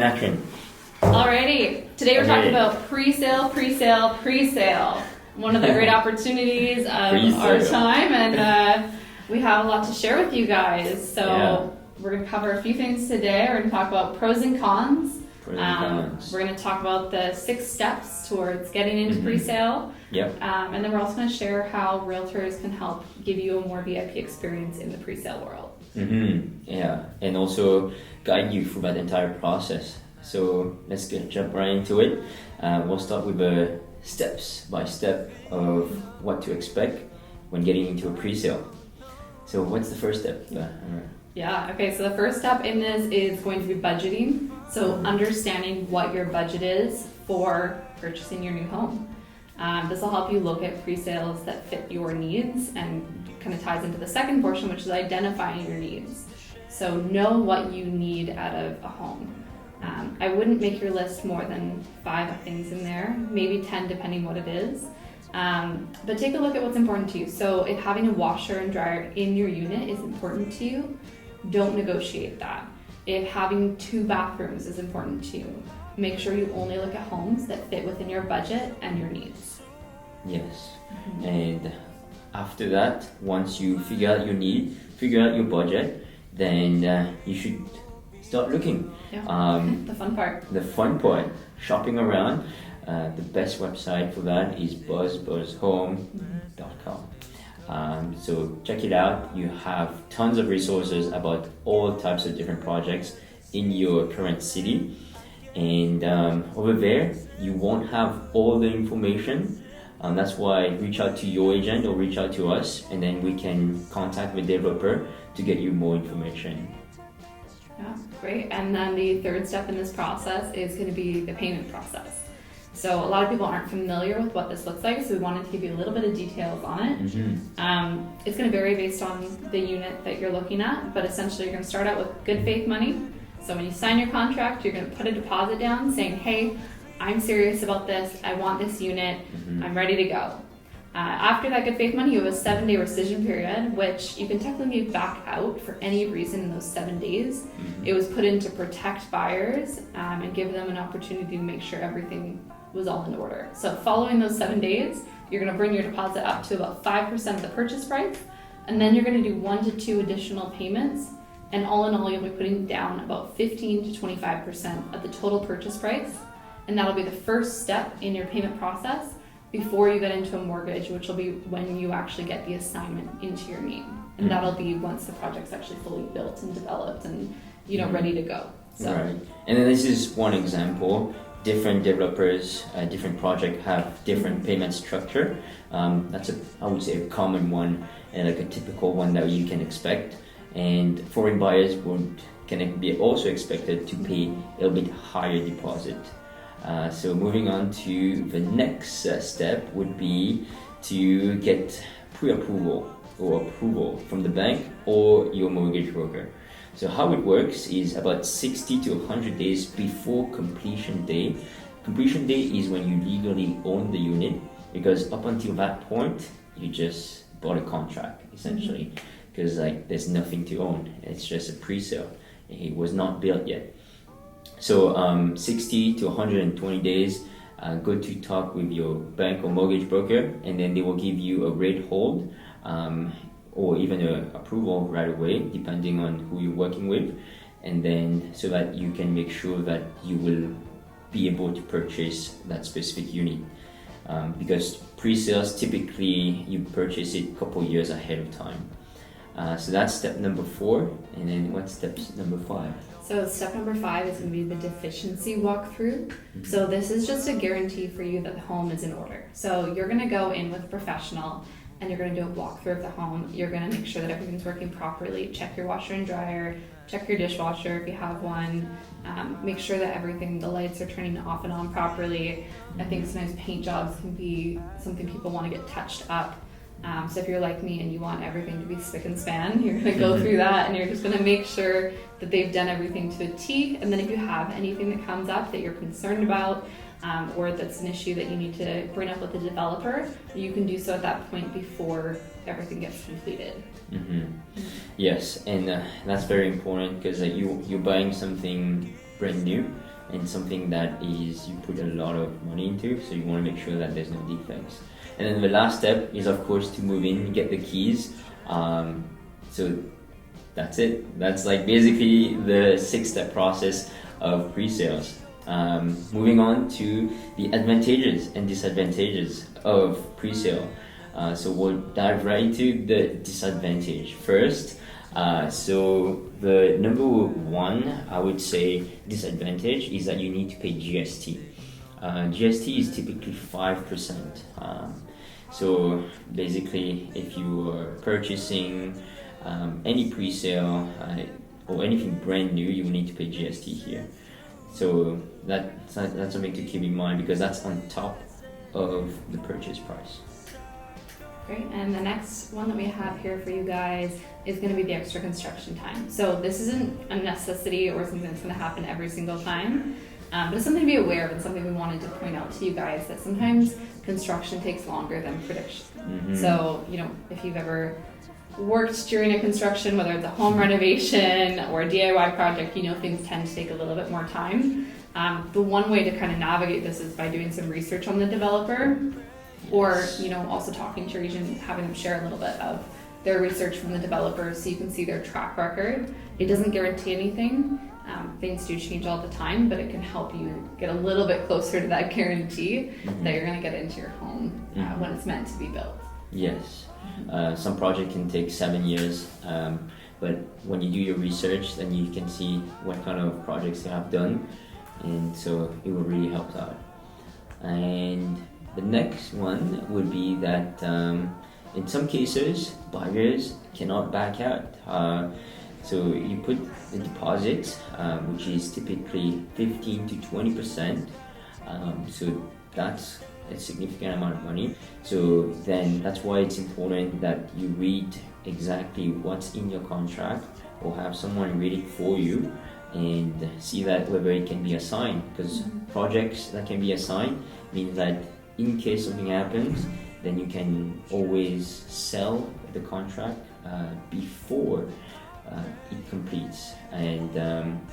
in action. Alrighty, today we're talking about pre-sale. One of the great opportunities of our time, and we have a lot to share with you guys. So we're going to cover a few things today. We're going to talk about pros and cons. We're going to talk about the 6 steps towards getting into pre-sale. And then we're also going to share how realtors can help give you a more VIP experience in the pre-sale world. And also guide you through that entire process. So let's jump right into it. We'll start with a steps by step of what to expect when getting into a pre-sale. So what's the first step? So the first step in this is going to be budgeting. So understanding what your budget is for purchasing your new home. This will help you look at pre-sales that fit your needs, and kind of ties into the second portion, which is identifying your needs. So know what you need out of a home. I wouldn't make your list more than 5 things in there, maybe 10 depending what it is. But take a look at what's important to you. So if having a washer and dryer in your unit is important to you, don't negotiate that. If having 2 bathrooms is important to you, make sure you only look at homes that fit within your budget and your needs. Yes. And after that, once you figure out your need, figure out your budget, then you should start looking. The fun part. The fun part, shopping around. The best website for that is buzzbuzzhome.com. So check it out. You have tons of resources about all types of different projects in your current city. And over there, you won't have all the information. That's why reach out to your agent or reach out to us, and then we can contact the developer to get you more information. Yeah, great. And then the third step in this process is going to be the payment process. So a lot of people aren't familiar with what this looks like, so we wanted to give you a little bit of details on it. It's going to vary based on the unit that you're looking at, but essentially you're going to start out with good faith money. So when you sign your contract, you're going to put a deposit down saying, hey, I'm serious about this, I want this unit, I'm ready to go. After that good faith money, you have a 7-day rescission period, which you can technically back out for any reason in those 7 days. It was put in to protect buyers and give them an opportunity to make sure everything was all in order. So following those 7 days, you're going to bring your deposit up to about 5% of the purchase price, and then you're going to do 1 to 2 additional payments. And all in all, you'll be putting down about 15 to 25% of the total purchase price. And that'll be the first step in your payment process before you get into a mortgage, which will be when you actually get the assignment into your name. And that'll be once the project's actually fully built and developed and ready to go. So. Right. And then this is one example. Different developers, different projects have different payment structure. That's I would say a common one and like a typical one that you can expect. And foreign buyers can be also expected to pay a little bit higher deposit. So moving on to the next step would be to get pre-approval or approval from the bank or your mortgage broker. So how it works is about 60 to 100 days before completion day. Completion day is when you legally own the unit, because up until that point, you just bought a contract essentially, because there's nothing to own. It's just a pre-sale. It was not built yet. So 60 to 120 days, go to talk with your bank or mortgage broker, and then they will give you a rate hold or even an approval right away, depending on who you're working with, and then so that you can make sure that you will be able to purchase that specific unit. Because pre-sales, typically you purchase it a couple years ahead of time. So that's step number 4, and then what's step number 5? So step number 5 is going to be the deficiency walkthrough. So this is just a guarantee for you that the home is in order. So you're going to go in with a professional and you're going to do a walkthrough of the home. You're going to make sure that everything's working properly. Check your washer and dryer, check your dishwasher if you have one. Make sure that the lights are turning off and on properly. I think sometimes paint jobs can be something people want to get touched up. So if you're like me and you want everything to be spick and span, you're going to go through that and you're just going to make sure that they've done everything to a T. And then if you have anything that comes up that you're concerned about, or that's an issue that you need to bring up with the developer, you can do so at that point before everything gets completed. Yes, and that's very important because you're buying something brand new. and something that is you put a lot of money into, so you want to make sure that there's no defects. And then the last step is, of course, to move in, get the keys. So that's it. That's like basically the 6-step process of pre-sales. Moving on to the advantages and disadvantages of pre-sale. So we'll dive right into the disadvantage first. So the number one, I would say, disadvantage is that you need to pay GST. GST is typically 5%. So basically, if you are purchasing any pre-sale or anything brand new, you will need to pay GST here. So that's something to keep in mind, because that's on top of the purchase price. Great, and the next one that we have here for you guys is going to be the extra construction time. So this isn't a necessity or something that's going to happen every single time, but it's something to be aware of and something we wanted to point out to you guys, that sometimes construction takes longer than prediction. Mm-hmm. So, if you've ever worked during a construction, whether it's a home renovation or a DIY project, things tend to take a little bit more time. The one way to kind of navigate this is by doing some research on the developer, or also talking to your agent, having them share a little bit of their research from the developer so you can see their track record. It doesn't guarantee anything. Things do change all the time, but it can help you get a little bit closer to that guarantee that you're going to get into your home when it's meant to be built. Yes. Some project can take 7 years, but when you do your research, then you can see what kind of projects you have done, and so it will really help out. And the next one would be that in some cases, buyers cannot back out. So you put the deposit, which is typically 15 to 20%. So that's a significant amount of money. So then that's why it's important that you read exactly what's in your contract, or have someone read it for you and see that whether it can be assigned, because projects that can be assigned means that in case something happens, then you can always sell the contract before it completes. And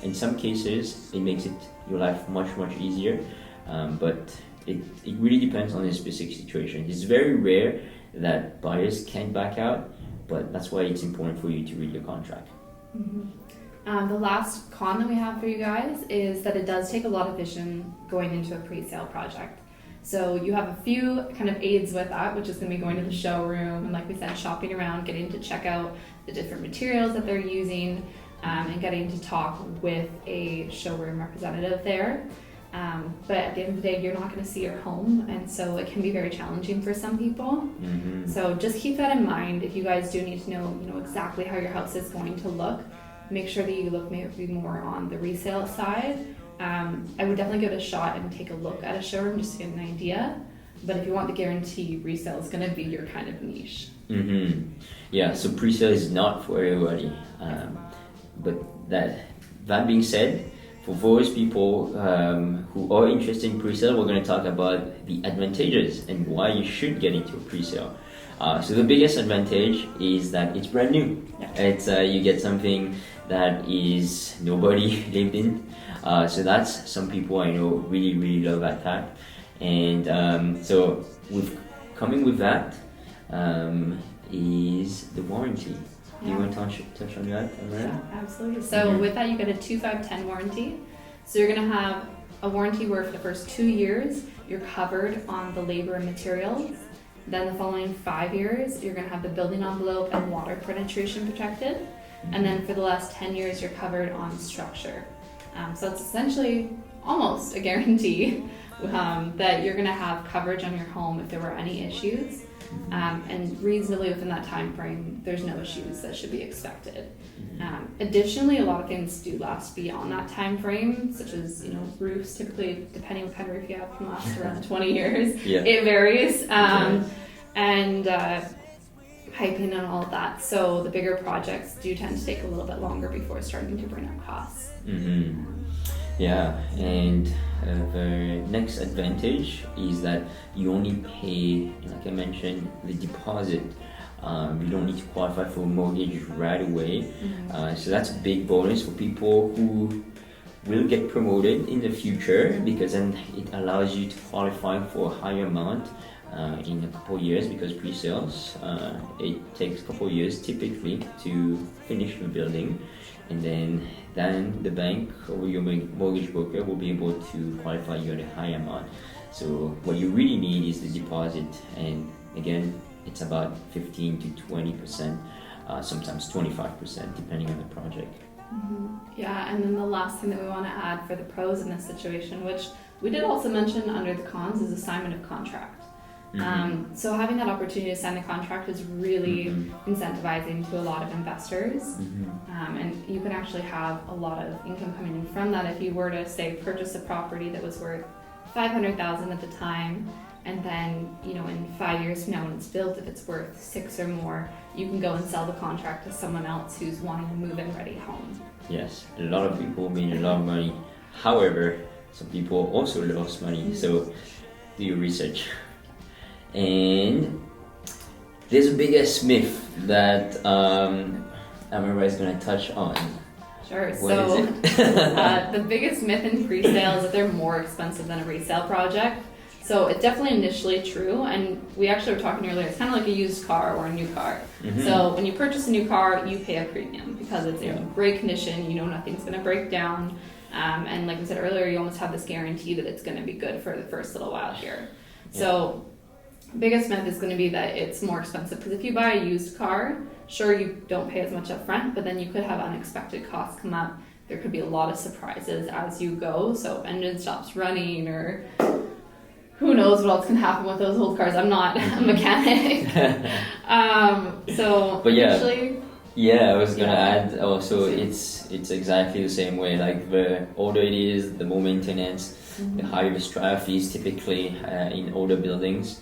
in some cases, it makes your life much easier, but it really depends on the specific situation. It's very rare that buyers can back out, but that's why it's important for you to read your contract. The last con that we have for you guys is that it does take a lot of vision going into a pre-sale project. So you have a few kind of aids with that, which is going to be going to the showroom and, like we said, shopping around, getting to check out the different materials that they're using, and getting to talk with a showroom representative there. But at the end of the day, you're not going to see your home, and so it can be very challenging for some people. So just keep that in mind. If you guys do need to know, exactly how your house is going to look, make sure that you look maybe more on the resale side. I would definitely give it a shot and take a look at a showroom just to get an idea. But if you want the guarantee, resale is going to be your kind of niche. Yeah, so pre-sale is not for everybody. But that being said, for those people who are interested in pre-sale, we're going to talk about the advantages and why you should get into a pre-sale. So the biggest advantage is that it's brand new. It's you get something that is nobody lived in. So that's, some people I know really love that fact. And so coming with that is the warranty. Do you want to touch on that, Amera? Yeah, absolutely. So with that, you get a 2-5-10 warranty. So you're going to have a warranty where for the first 2 years, you're covered on the labor and materials. Then the following 5 years, you're going to have the building envelope and water penetration protected. And then for the last 10 years, you're covered on structure. So it's essentially almost a guarantee that you're going to have coverage on your home if there were any issues. And reasonably within that time frame, there's no issues that should be expected. Additionally, a lot of things do last beyond that time frame, such as roofs. Typically, depending on what kind of roof you have, can last around 20 years. It varies, and piping and all of that. So the bigger projects do tend to take a little bit longer before starting to bring up costs. Yeah, and the next advantage is that you only pay, like I mentioned, the deposit. You don't need to qualify for a mortgage right away. So that's a big bonus for people who will get promoted in the future, because then it allows you to qualify for a higher amount in a couple of years, because pre-sales, it takes a couple of years typically to finish the building, and then the bank or your mortgage broker will be able to qualify you at a high amount. So what you really need is the deposit, and again, it's about 15 to 20%, sometimes 25%, depending on the project. Mm-hmm. Yeah, and then the last thing that we want to add for the pros in this situation, which we did also mention under the cons, is assignment of contract. Mm-hmm. So having that opportunity to sign the contract is really incentivizing to a lot of investors, and you can actually have a lot of income coming in from that. If you were to, say, purchase a property that was worth $500,000 at the time, and then, you know, in 5 years from now when it's built, if it's worth $6 or more, you can go and sell the contract to someone else who's wanting a move-in ready home. Yes, a lot of people made a lot of money. However, some people also lost money, so do your research. And there's a biggest myth that Amera is going to touch on. Sure. What so is it? The biggest myth in pre-sale is that they're more expensive than a resale project. So it's definitely initially true, and we actually were talking earlier, it's kind of like a used car or a new car. So when you purchase a new car, you pay a premium because it's in great condition, you know nothing's going to break down, and like I said earlier, you almost have this guarantee that it's going to be good for the first little while here. So biggest myth is going to be that it's more expensive, because if you buy a used car, sure, you don't pay as much up front, but then you could have unexpected costs come up. There could be a lot of surprises as you go, so engine stops running, or who knows what else can happen with those old cars. I'm not a mechanic. But I was gonna add also, it's exactly the same way. Like, the older it is, the more maintenance, the higher the strata fees typically in older buildings.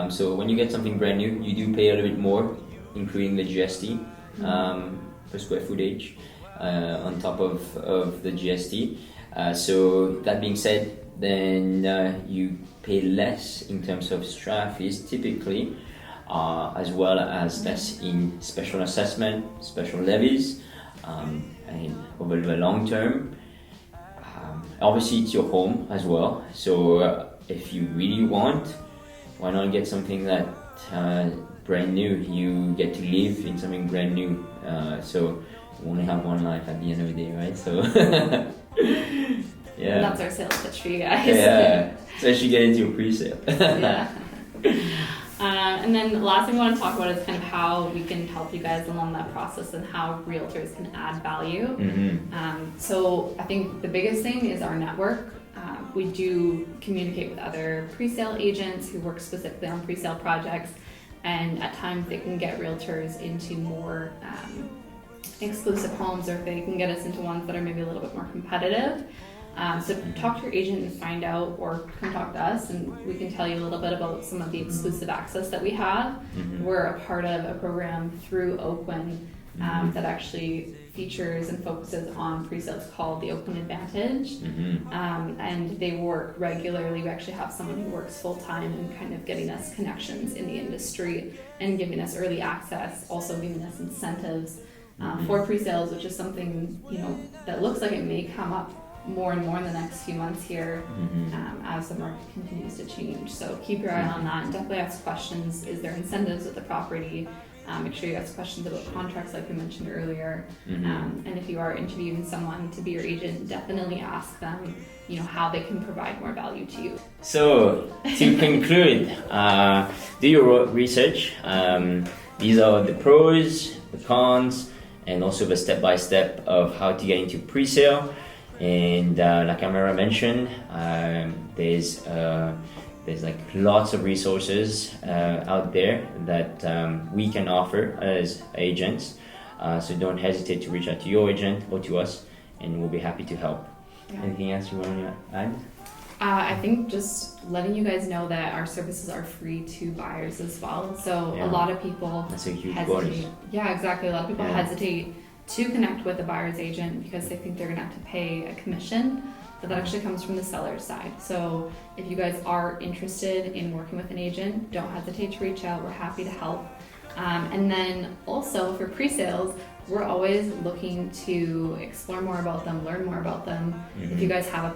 So when you get something brand new, you do pay a little bit more, including the GST per square footage on top of the GST. So that being said, then you pay less in terms of strata fees typically, as well as less in special assessment, special levies, and over the long term. Obviously, it's your home as well, so if you really want, why not get something that brand new? You get to live in something brand new, so you only have one life at the end of the day, right? So And that's our sales pitch for you guys. Yeah, especially get into a pre-sale. And then the last thing we want to talk about is kind of how we can help you guys along that process and how realtors can add value. So I think the biggest thing is our network. We do communicate with other pre-sale agents who work specifically on pre-sale projects, and at times they can get realtors into more exclusive homes, or if they can get us into ones that are maybe a little bit more competitive. So talk to your agent and find out, or come talk to us and we can tell you a little bit about some of the exclusive access that we have. We're a part of a program through Oakwyn that actually features and focuses on pre-sales called the Oakwyn Advantage. And they work regularly. We actually have someone who works full-time and kind of getting us connections in the industry and giving us early access, also giving us incentives for pre-sales, which is something, you know, that looks like it may come up more and more in the next few months here as the market continues to change. So keep your eye on that and definitely ask questions. Is there incentives with the property? Make sure you ask questions about contracts like we mentioned earlier. And if you are interviewing someone to be your agent, definitely ask them, you know, how they can provide more value to you. So to conclude, do your research. These are the pros, the cons, and also the step-by-step of how to get into pre-sale. And like Amera mentioned, there's like lots of resources out there that we can offer as agents. So don't hesitate to reach out to your agent or to us, and we'll be happy to help. Anything else you want to add? I think just letting you guys know that our services are free to buyers as well. So a lot of people That's a huge hesitate. bonus. Yeah, exactly. A lot of people hesitate to connect with a buyer's agent because they think they're going to have to pay a commission, but that actually comes from the seller's side. So if you guys are interested in working with an agent, don't hesitate to reach out. We're happy to help. And then also for pre-sales, we're always looking to explore more about them, learn more about them. If you guys have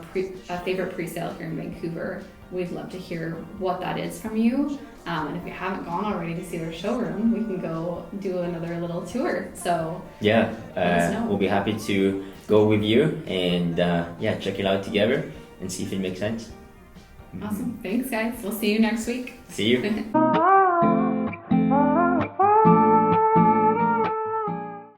a favorite pre-sale here in Vancouver, we'd love to hear what that is from you. And if you haven't gone already to see their showroom, we can go do another little tour. So yeah, let us know. we'll be happy to go with you and check it out together and see if it makes sense. Awesome. Thanks, guys. We'll see you next week. See you.